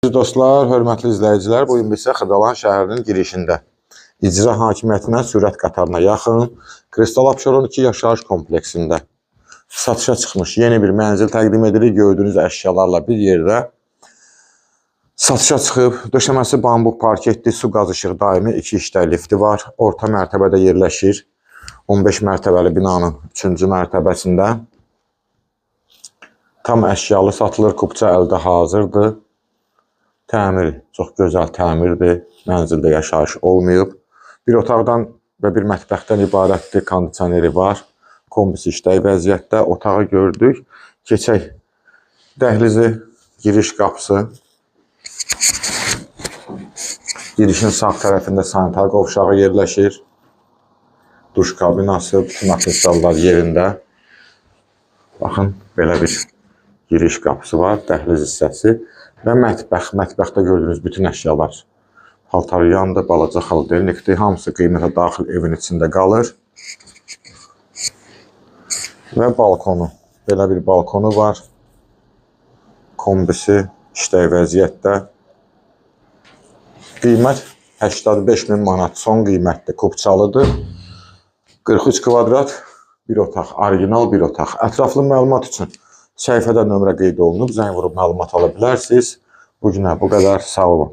Dostlar, hörmətli izləyicilər, bu gün isə Xırdalan şəhərinin girişində İcra Hakimiyyətinə sürət qatarına yaxın Kristal Abşeron 2 yaşayış kompleksində satışa çıxmış yeni bir mənzil təqdim edirik. Gördüyünüz əşyalarla bir yerdə satışa çıxıb. Döşəməsi bambuk parketli, su qaz işığı daimi 2 işdə lifti var. Orta mərtəbədə yerləşir. 15 mərtəbəli binanın 3-cü mərtəbəsində. Tam əşyalı satılır, kupça əldə hazırdır. Təmir, çox gözəl təmirdir. Mənzildə yaşayış olmayıb. Bir otaqdan və bir mətbəxdən ibarətdir. Kondisioneri var. Kombisi işlək vəziyyətdə. Otağı gördük. Keçək dəhlizi, giriş qapısı. Girişin sağ tərəfində sanitar qovşağı yerləşir. Duş kabinası, bütün aksesuarlar yerində. Baxın, belə bir giriş qapısı var. Dəhliz hissəsi. Və mətbəx. Mətbəxdə gördüyünüz bütün əşyalar paltaryandır, balaca xalderlikdir. Hamısı qiymətə daxil evin içində qalır. Və balkonu. Belə bir balkonu var. Kombisi işlək vəziyyətdə. Qiymət 85.000 manat. Son qiymətdir. Kupçalıdır. 43 kvadrat bir otaq. Orijinal bir otaq. Ətraflı məlumat üçün səhifədə nömrə qeyd olunub. Zəng vurub məlumat ala bilərsiniz. Bugünə bu qədər. Sağ olun.